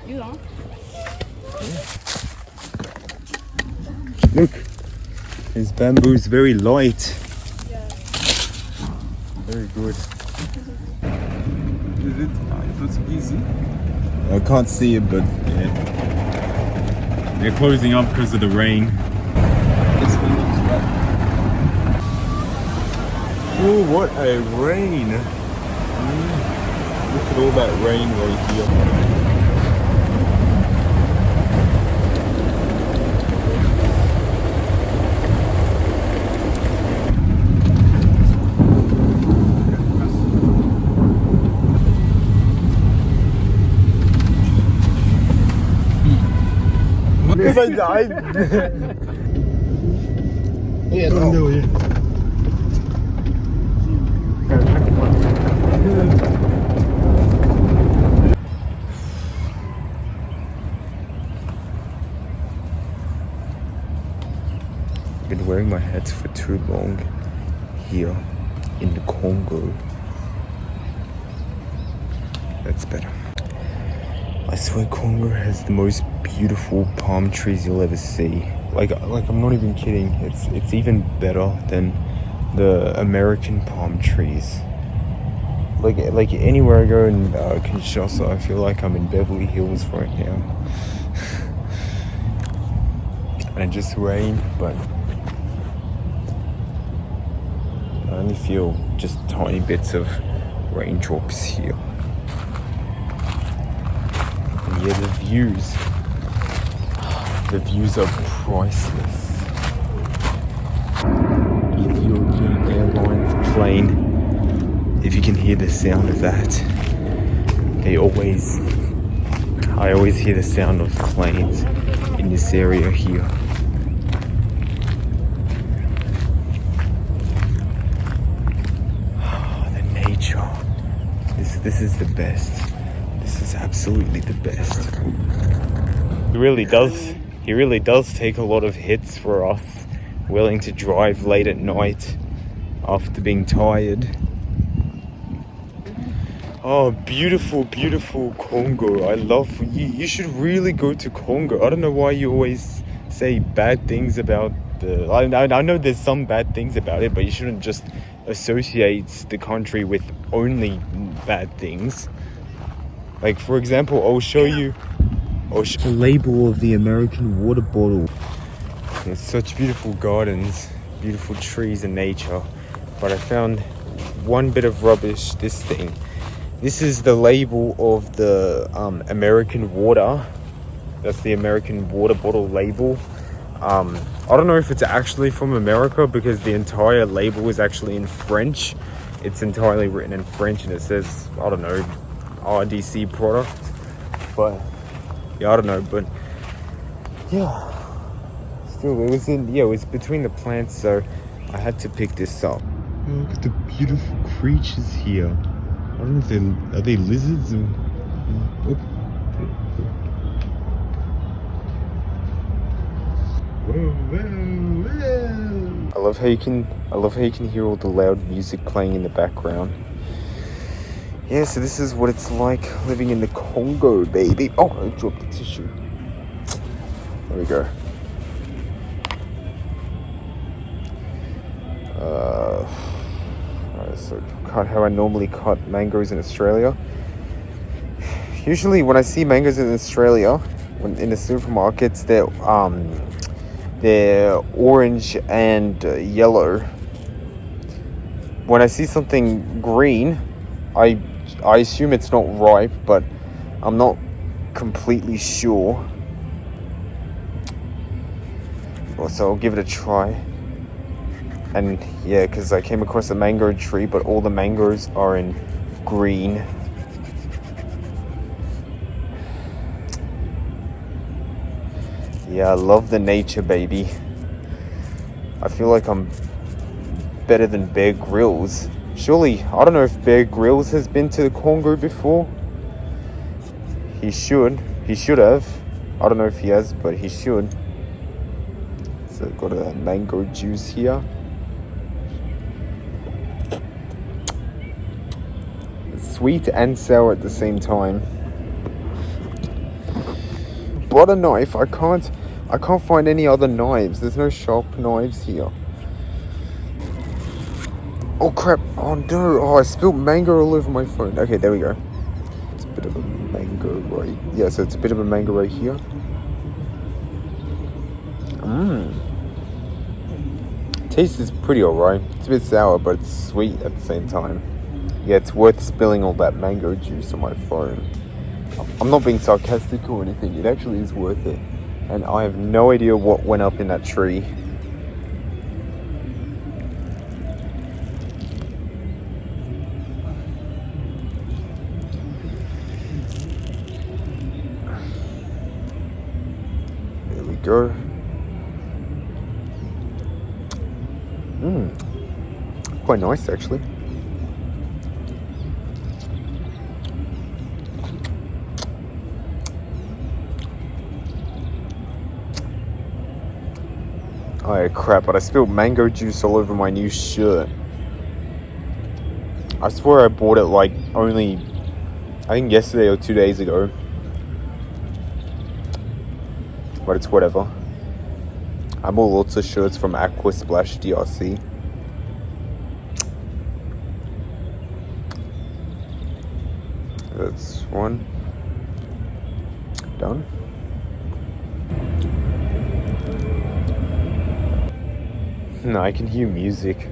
You don't? Look, this bamboo is very light. Yeah. Very good. Is it easy? I can't see it, but yeah. They're closing up because of the rain. Oh, what a rain! Look at all that rain right here. Because I died. Yeah, no. I've been wearing my hats for too long here in the Congo. That's better. I swear Congo has the most beautiful palm trees you'll ever see. Like I'm not even kidding. It's even better than the American palm trees. Like anywhere I go in Kinshasa, I feel like I'm in Beverly Hills right now. And it just rained, but I only feel just tiny bits of raindrops here. And yeah, the views are priceless. Ethiopian Airlines plane. If you can hear the sound of that, I always hear the sound of planes in this area here. Oh, the nature. This is the best. This is absolutely the best. He really does take a lot of hits for us, willing to drive late at night after being tired. Oh, beautiful, beautiful Congo. I love you. You should really go to Congo. I don't know why you always say bad things about I know there's some bad things about it, but you shouldn't just associate the country with only bad things. Like, for example, I'll show you the label of the American water bottle. There's such beautiful gardens, beautiful trees and nature. But I found one bit of rubbish, this thing. This is the label of the American water. That's the American water bottle label. I don't know if it's actually from America because the entire label is actually in French. It's entirely written in French and it says, I don't know, RDC product. But yeah, I don't know, but yeah. Still, it was between the plants, so I had to pick this up. Look at the beautiful creatures here. I don't know if are they lizards or... Oh. Whoa, whoa, whoa. I love how you can hear all the loud music playing in the background. Yeah, so this is what it's like living in the Congo, baby. Oh, I dropped the tissue. There we go. So cut how I normally cut mangoes in Australia. Usually when I see mangoes in Australia, in the supermarkets, they're orange and yellow. When I see something green, I assume it's not ripe, but I'm not completely sure. So I'll give it a try. And yeah, because I came across a mango tree, but all the mangoes are in green. Yeah, I love the nature, baby. I feel like I'm better than Bear Grylls. Surely, I don't know if Bear Grylls has been to the Congo before. He should have. I don't know if he has, but he should. So I've got a mango juice here. It's sweet and sour at the same time. butter knife. I can't find any other knives. There's no sharp knives here. Oh crap! Oh no! Oh, I spilled mango all over my phone. Okay, there we go. It's a bit of a mango right. Yeah, so it's a bit of a mango right here. Taste is pretty alright. It's a bit sour, but it's sweet at the same time. Yeah, it's worth spilling all that mango juice on my phone. I'm not being sarcastic or anything. It actually is worth it. And I have no idea what went up in that tree. There we go. Quite nice actually. Oh yeah, crap, but I spilled mango juice all over my new shirt. I swear I bought it like only, I think yesterday or 2 days ago. But it's whatever. I bought lots of shirts from Aqua Splash DRC. That's one. Done. No, I can hear music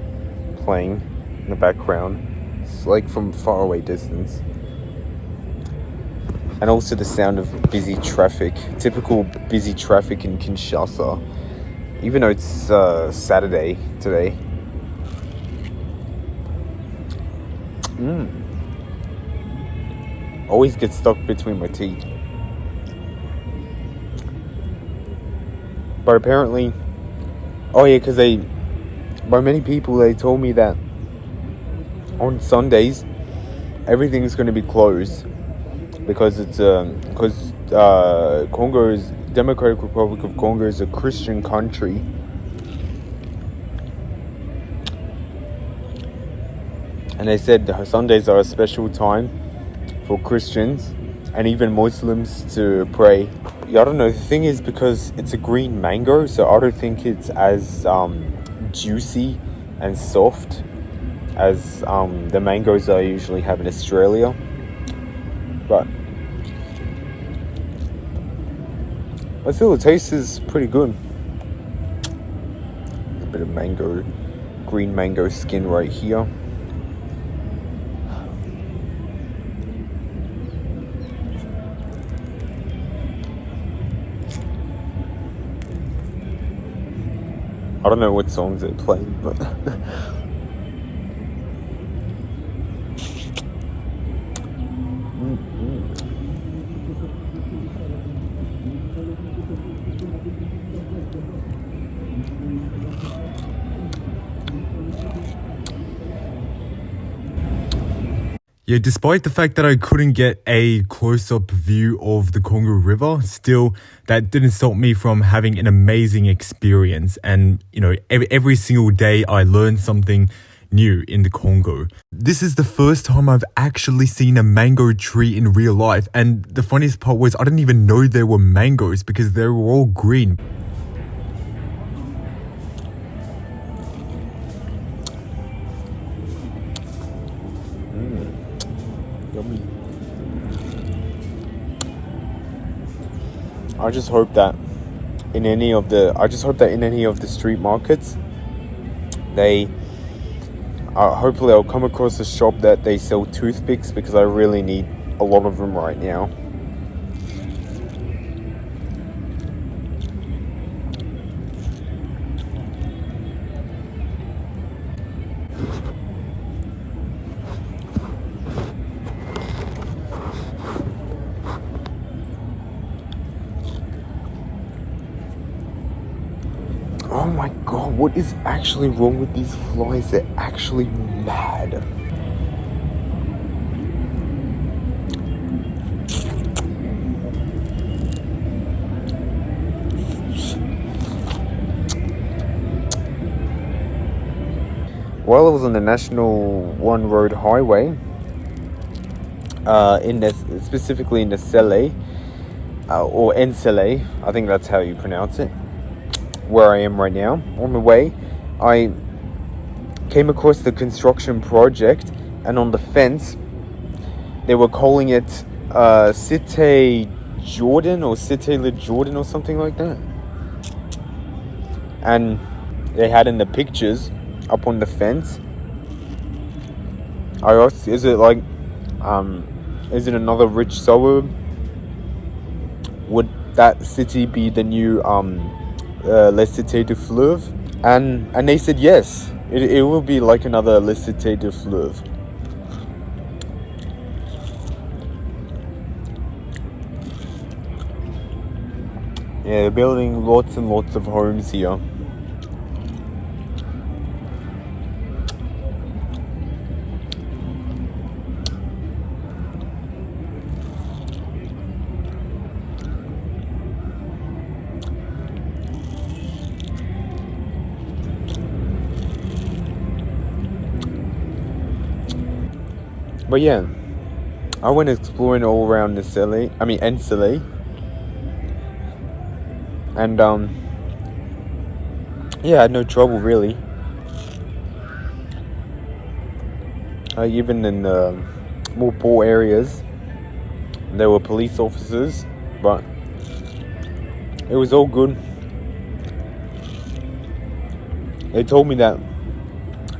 playing in the background. It's like from far away distance. And also the sound of busy traffic. Typical busy traffic in Kinshasa. Even though it's Saturday today. Always get stuck between my teeth. But apparently, oh yeah, because by many people they told me that on Sundays everything's going to be closed because it's Democratic Republic of Congo is a Christian country. And they said Sundays are a special time for Christians and even Muslims to pray. Yeah, I don't know. The thing is, because it's a green mango, so I don't think it's as juicy and soft as the mangoes I usually have in Australia. But still, the taste is pretty good. A bit of mango, green mango skin right here. I don't know what songs they're playing, but yeah, despite the fact that I couldn't get a close-up view of the Congo River, still, that didn't stop me from having an amazing experience. And, you know, every single day I learned something new in the Congo. This is the first time I've actually seen a mango tree in real life. And the funniest part was I didn't even know there were mangoes because they were all green. I just hope that in any of the street markets, they hopefully I'll come across a shop that they sell toothpicks, because I really need a lot of them right now. Oh my god, what is actually wrong with these flies? They're actually mad. While I was on the National One Road Highway, specifically in the Sele, or Ensele, I think that's how you pronounce it, where I am right now. On the way, I came across the construction project, and on the fence, they were calling it Cité Jordan or Cité Le Jordan or something like that. And they had in the pictures up on the fence, I asked, is it another rich suburb? Would that city be the new La Cité du Fleuve? And they said yes, it will be like another La Cité du Fleuve. Yeah, they're building lots and lots of homes here. But yeah, I went exploring all around Ensele, and yeah, I had no trouble really. Even in more poor areas, there were police officers, but it was all good. They told me that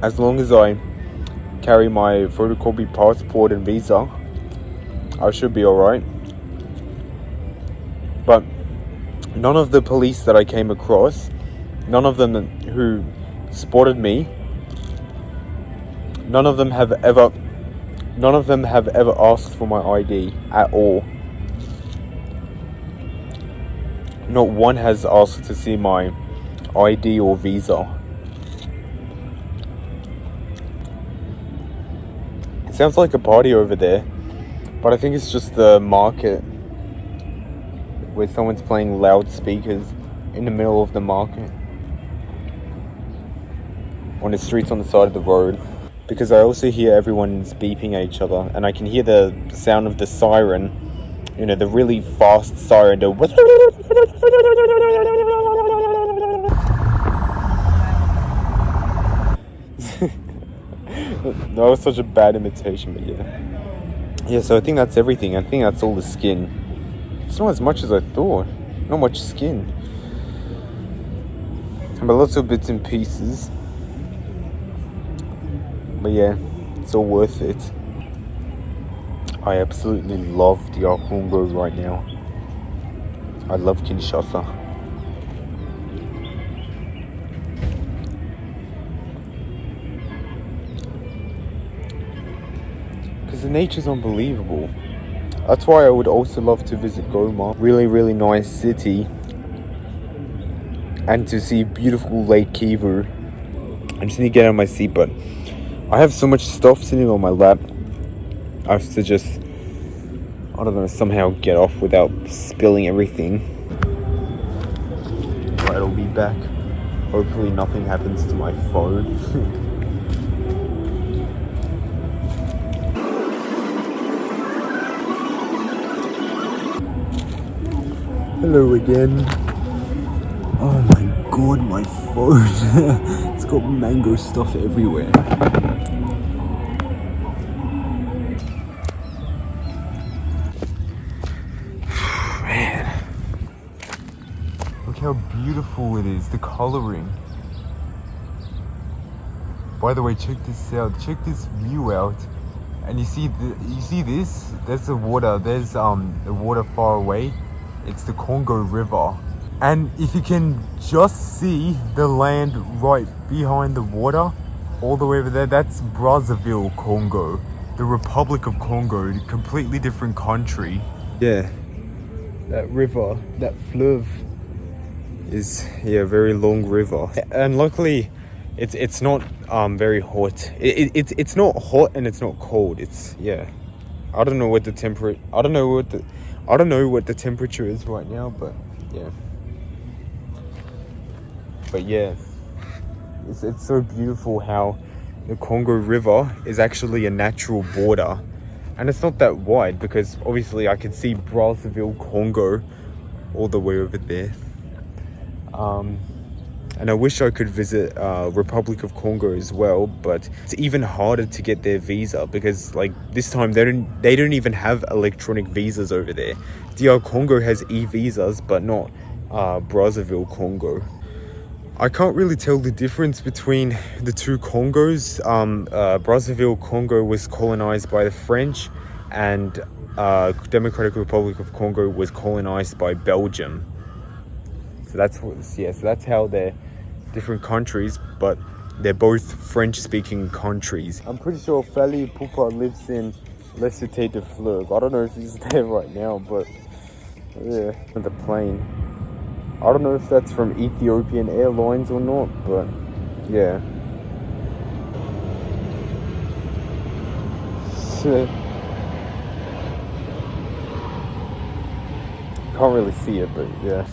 as long as I carry my photocopy passport and visa, I should be alright. But none of the police that I came across, none of them who spotted me, none of them have ever asked for my ID at all. Not one has asked to see my ID or visa. It sounds like a party over there, but I think it's just the market where someone's playing loudspeakers in the middle of the market on the streets on the side of the road. Because I also hear everyone's beeping at each other, and I can hear the sound of the siren, you know, the really fast siren. That was such a bad imitation, but yeah, so I think that's everything. I think that's all the skin. It's not as much as I thought. Not much skin, but lots of bits and pieces. But yeah, it's all worth it. I absolutely love the Congo right now. I love Kinshasa. The nature's unbelievable. That's why I would also love to visit Goma. Really, really nice city. And to see beautiful Lake Kivu. I just need to get out of my seat, but I have so much stuff sitting on my lap. I have to just, I don't know, somehow get off without spilling everything. Right, I'll be back. Hopefully nothing happens to my phone. Hello again. Oh my god, my phone. It's got mango stuff everywhere. Man. Look how beautiful it is, the coloring. By the way, check this out. Check this view out. And you see this? There's the water. There's the water far away. It's the Congo River. And if you can just see the land right behind the water, all the way over there, that's Brazzaville, Congo. The Republic of Congo, a completely different country. Yeah, that river, that fleuve is, yeah, a very long river. And luckily, it's not very hot. It's not hot and it's not cold. It's, yeah, I don't know what the temperature is right now, but yeah. It's so beautiful how the Congo River is actually a natural border, And it's not that wide because obviously I can see Brazzaville, Congo all the way over there. And I wish I could visit Republic of Congo as well, but it's even harder to get their visa because like this time they don't even have electronic visas over there. DR Congo has e-visas, but not Brazzaville, Congo. I can't really tell the difference between the two Congos. Brazzaville, Congo was colonized by the French, and Democratic Republic of Congo was colonized by Belgium. So that's how they're different countries, but they're both French-speaking countries. I'm pretty sure Fally Ipupa lives in La Cité de Fleuve. I don't know if he's there right now, but yeah, the plane. I don't know if that's from Ethiopian Airlines or not, but yeah. Can't really see it, but yeah.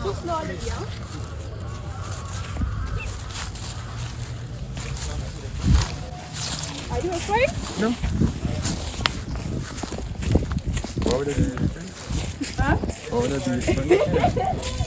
Are you afraid? No. Why would I be afraid? Huh? Why would I be afraid?